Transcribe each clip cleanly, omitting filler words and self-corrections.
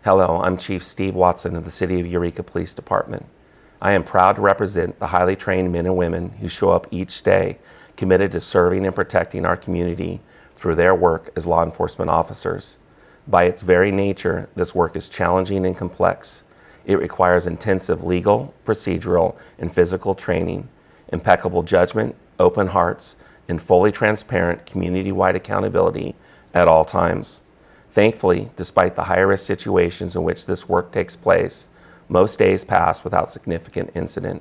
Hello, I'm Chief Steve Watson of the City of Eureka Police Department. I am proud to represent the highly trained men and women who show up each day committed to serving and protecting our community through their work as law enforcement officers. By its very nature, this work is challenging and complex. It requires intensive legal, procedural, and physical training, impeccable judgment, open hearts, and fully transparent community-wide accountability at all times. Thankfully, despite the high-risk situations in which this work takes place, most days pass without significant incident.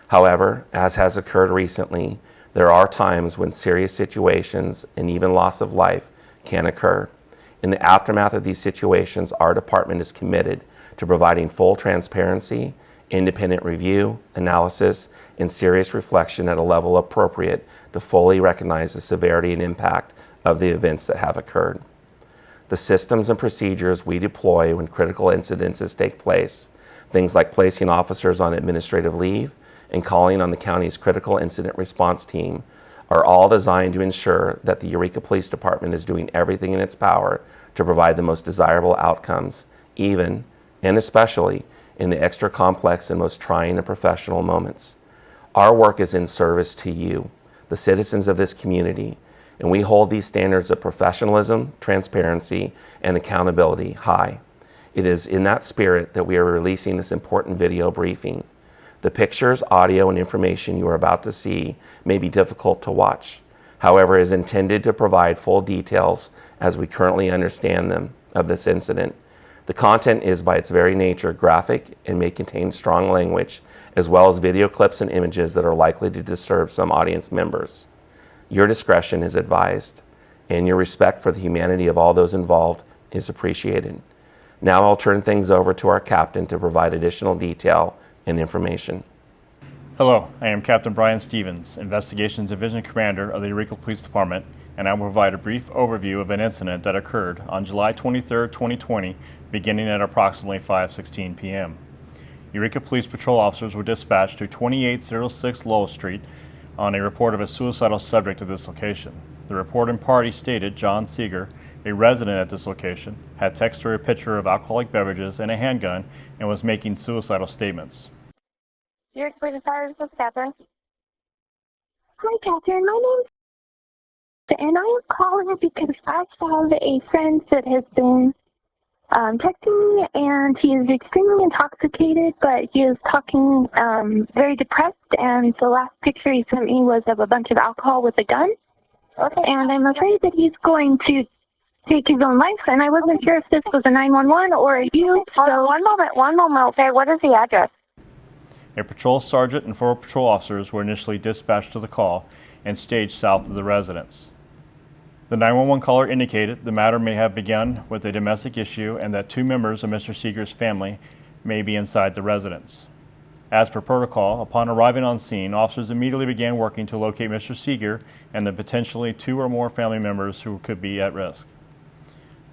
However, as has occurred recently, there are times when serious situations and even loss of life can occur. In the aftermath of these situations, our department is committed to providing full transparency, independent review, analysis, and serious reflection at a level appropriate to fully recognize the severity and impact of the events that have occurred. The systems and procedures we deploy when critical incidences take place, things like placing officers on administrative leave and calling on the county's critical incident response team, are all designed to ensure that the Eureka Police Department is doing everything in its power to provide the most desirable outcomes, even and especially in the extra complex and most trying and professional moments. Our work is in service to you, the citizens of this community, and we hold these standards of professionalism, transparency, and accountability high. It is in that spirit that we are releasing this important video briefing. The pictures, audio, and information you are about to see may be difficult to watch. However, it is intended to provide full details as we currently understand them of this incident. The content is by its very nature graphic and may contain strong language, as well as video clips and images that are likely to disturb some audience members. Your discretion is advised, and your respect for the humanity of all those involved is appreciated. Now I'll turn things over to our captain to provide additional detail and information. Hello, I am Captain Brian Stevens, Investigations Division Commander of the Eureka Police Department, and I will provide a brief overview of an incident that occurred on July 23, 2020, beginning at approximately 5:16 p.m. Eureka Police Patrol officers were dispatched to 2806 Lowell Street on a report of a suicidal subject at this location. The reporting party stated John Seeger, a resident at this location, had texted her a picture of alcoholic beverages and a handgun and was making suicidal statements. Eureka Police Department, this is Catherine. Hi, Catherine. My name's and I am calling because I have a friend that has been texting me, and he is extremely intoxicated, but he is talking very depressed, and the last picture he sent me was of a bunch of alcohol with a gun. Okay. And I'm afraid that he's going to take his own life, and I wasn't sure if this was a 911 or a you. Hold on, one moment, okay? What is the address? A patrol sergeant and 4 patrol officers were initially dispatched to the call and staged south of the residence. The 911 caller indicated the matter may have begun with a domestic issue and that 2 members of Mr. Seeger's family may be inside the residence. As per protocol, upon arriving on scene, officers immediately began working to locate Mr. Seeger and the potentially 2 or more family members who could be at risk.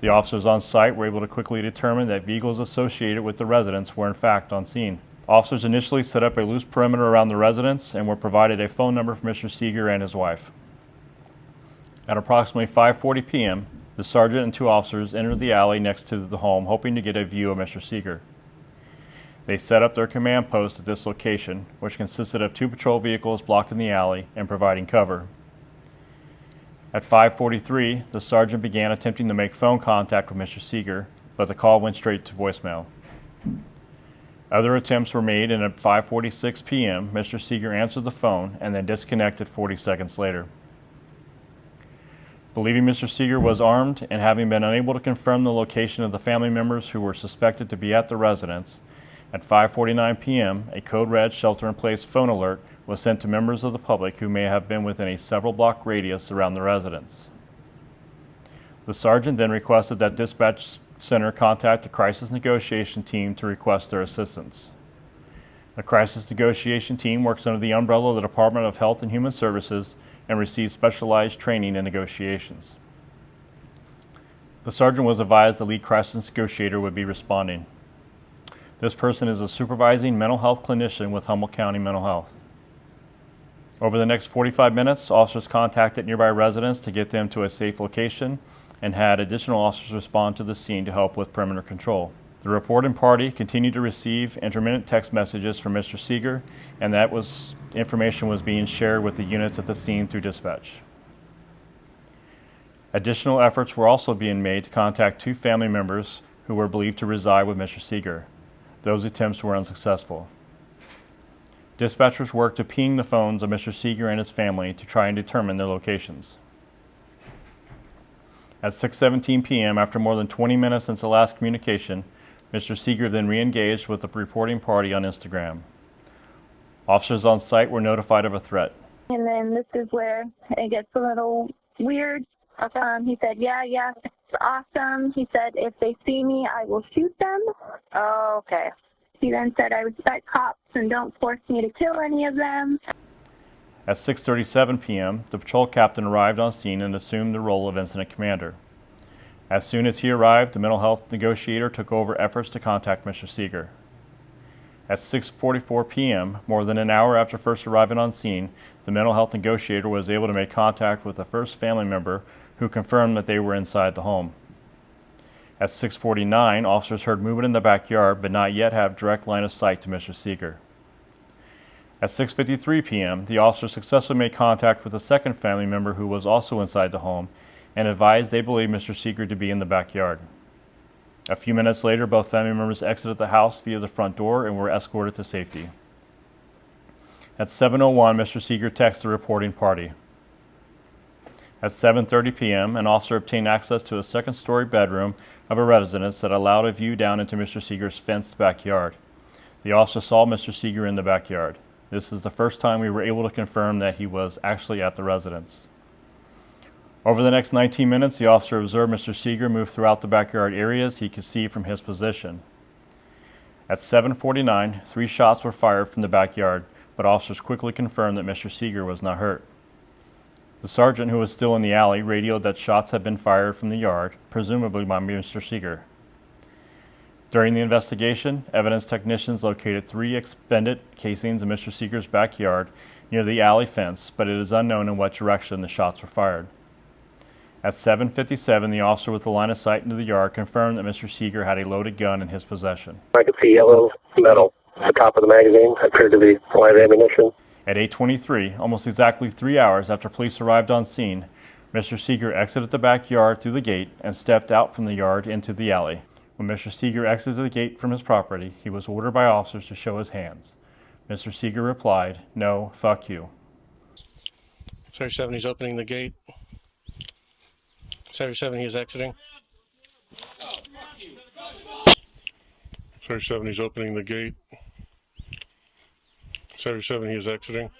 The officers on site were able to quickly determine that vehicles associated with the residence were in fact on scene. Officers initially set up a loose perimeter around the residence and were provided a phone number for Mr. Seeger and his wife. At approximately 5:40 p.m., the sergeant and 2 officers entered the alley next to the home, hoping to get a view of Mr. Seeger. They set up their command post at this location, which consisted of 2 patrol vehicles blocking the alley and providing cover. At 5:43, the sergeant began attempting to make phone contact with Mr. Seeger, but the call went straight to voicemail. Other attempts were made, and at 5:46 p.m., Mr. Seeger answered the phone and then disconnected 40 seconds later. Believing Mr. Seeger was armed and having been unable to confirm the location of the family members who were suspected to be at the residence, at 5:49 p.m., a code red shelter-in-place phone alert was sent to members of the public who may have been within a several-block radius around the residence. The sergeant then requested that dispatch center contact the crisis negotiation team to request their assistance. The crisis negotiation team works under the umbrella of the Department of Health and Human Services and receives specialized training in negotiations. The sergeant was advised the lead crisis negotiator would be responding. This person is a supervising mental health clinician with Humboldt County Mental Health. Over the next 45 minutes, officers contacted nearby residents to get them to a safe location and had additional officers respond to the scene to help with perimeter control. The reporting party continued to receive intermittent text messages from Mr. Seeger, and information was being shared with the units at the scene through dispatch. Additional efforts were also being made to contact 2 family members who were believed to reside with Mr. Seeger. Those attempts were unsuccessful. Dispatchers worked to ping the phones of Mr. Seeger and his family to try and determine their locations. At 6:17 p.m., after more than 20 minutes since the last communication, Mr. Seeger then re-engaged with the reporting party on Instagram. Officers on site were notified of a threat. And then this is where it gets a little weird. He said, yeah, it's awesome. He said, if they see me, I will shoot them. Oh, okay. He then said, I respect cops and don't force me to kill any of them. At 6:37 p.m., the patrol captain arrived on scene and assumed the role of incident commander. As soon as he arrived, the mental health negotiator took over efforts to contact Mr. Seeger. At 6:44 p.m., more than an hour after first arriving on scene, the mental health negotiator was able to make contact with the first family member who confirmed that they were inside the home. At 6:49, officers heard movement in the backyard but not yet have direct line of sight to Mr. Seeger. At 6:53 p.m., the officers successfully made contact with a second family member who was also inside the home and advised they believed Mr. Seeger to be in the backyard. A few minutes later, both family members exited the house via the front door and were escorted to safety. At 7:01, Mr. Seeger texted the reporting party. At 7:30 p.m., an officer obtained access to a second-story bedroom of a residence that allowed a view down into Mr. Seeger's fenced backyard. The officer saw Mr. Seeger in the backyard. This is the first time we were able to confirm that he was actually at the residence. Over the next 19 minutes, the officer observed Mr. Seeger move throughout the backyard areas he could see from his position. At 7:49, 3 shots were fired from the backyard, but officers quickly confirmed that Mr. Seeger was not hurt. The sergeant, who was still in the alley, radioed that shots had been fired from the yard, presumably by Mr. Seeger. During the investigation, evidence technicians located 3 expended casings in Mr. Seeger's backyard near the alley fence, but it is unknown in what direction the shots were fired. At 7:57, the officer with the line of sight into the yard confirmed that Mr. Seeger had a loaded gun in his possession. I could see yellow metal at the top of the magazine. Appeared to be live ammunition. At 8:23, almost exactly 3 hours after police arrived on scene, Mr. Seeger exited the backyard through the gate and stepped out from the yard into the alley. When Mr. Seeger exited the gate from his property, he was ordered by officers to show his hands. Mr. Seeger replied, "No, fuck you." 37, he's opening the gate. 37, he is exiting. 37, he's opening the gate. 37, he is exiting.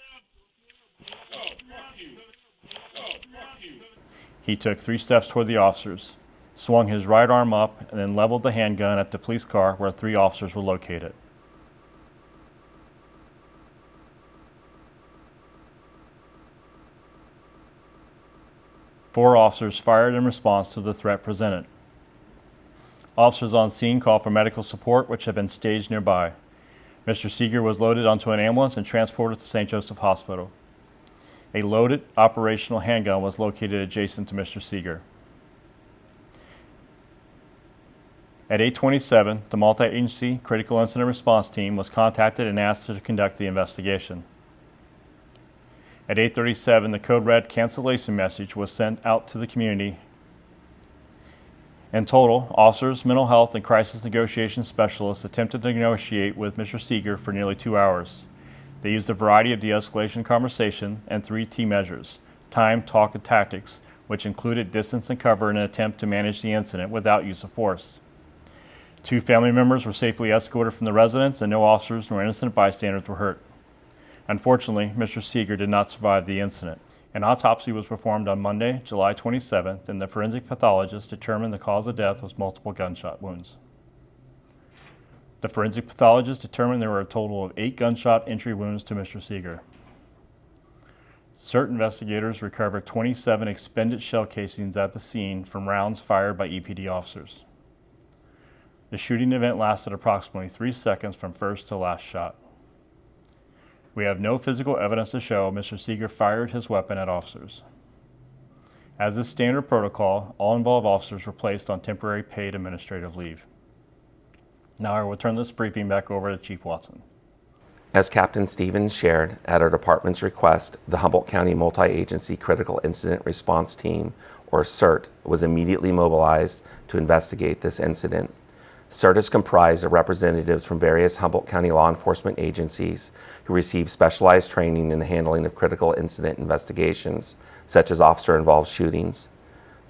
He took 3 steps toward the officers, swung his right arm up, and then leveled the handgun at the police car where 3 officers were located. Four officers fired in response to the threat presented. Officers on scene called for medical support, which had been staged nearby. Mr. Seeger was loaded onto an ambulance and transported to St. Joseph Hospital. A loaded operational handgun was located adjacent to Mr. Seeger. At 8:27, the multi-agency critical incident response team was contacted and asked to conduct the investigation. At 8:37, the code red cancellation message was sent out to the community. In total, officers, mental health, and crisis negotiation specialists attempted to negotiate with Mr. Seeger for nearly 2 hours. They used a variety of de-escalation conversation and 3 T measures: time, talk, and tactics, which included distance and cover in an attempt to manage the incident without use of force. 2 family members were safely escorted from the residence, and no officers nor innocent bystanders were hurt. Unfortunately, Mr. Seeger did not survive the incident. An autopsy was performed on Monday, July 27th, and the forensic pathologist determined the cause of death was multiple gunshot wounds. The forensic pathologist determined there were a total of 8 gunshot entry wounds to Mr. Seeger. CERT investigators recovered 27 expended shell casings at the scene from rounds fired by EPD officers. The shooting event lasted approximately 3 seconds from first to last shot. We have no physical evidence to show Mr. Seeger fired his weapon at officers. As is standard protocol, all involved officers were placed on temporary paid administrative leave. Now I will turn this briefing back over to Chief Watson. As Captain Stevens shared, at our department's request, the Humboldt County Multi-Agency Critical Incident Response Team, or CIRT, was immediately mobilized to investigate this incident. CIRT is comprised of representatives from various Humboldt County law enforcement agencies who receive specialized training in the handling of critical incident investigations, such as officer-involved shootings.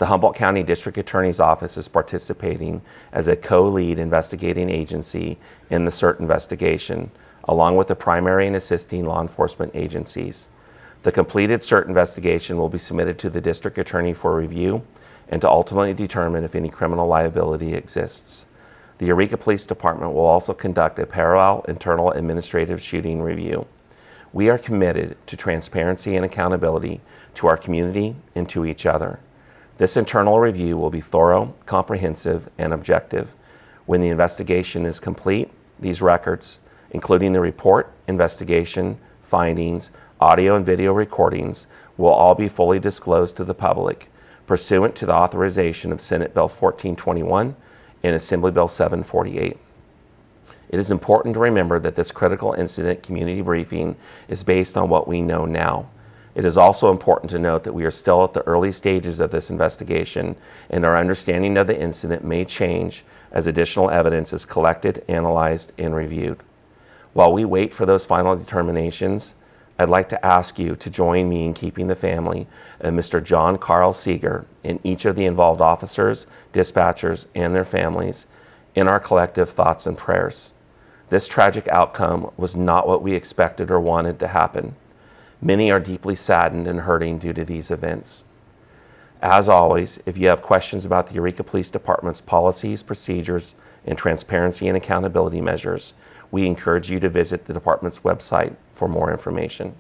The Humboldt County District Attorney's Office is participating as a co-lead investigating agency in the CIRT investigation, along with the primary and assisting law enforcement agencies. The completed CIRT investigation will be submitted to the District Attorney for review and to ultimately determine if any criminal liability exists. The Eureka Police Department will also conduct a parallel internal administrative shooting review. We are committed to transparency and accountability to our community and to each other. This internal review will be thorough, comprehensive, and objective. When the investigation is complete, these records, including the report, investigation, findings, audio and video recordings, will all be fully disclosed to the public pursuant to the authorization of Senate Bill 1421 and Assembly Bill 748. It is important to remember that this critical incident community briefing is based on what we know now. It is also important to note that we are still at the early stages of this investigation, and our understanding of the incident may change as additional evidence is collected, analyzed, and reviewed. While we wait for those final determinations, I'd like to ask you to join me in keeping the family of Mr. John Carl Seeger and each of the involved officers, dispatchers, and their families in our collective thoughts and prayers. This tragic outcome was not what we expected or wanted to happen. Many are deeply saddened and hurting due to these events. As always, if you have questions about the Eureka Police Department's policies, procedures, and transparency and accountability measures, we encourage you to visit the department's website for more information.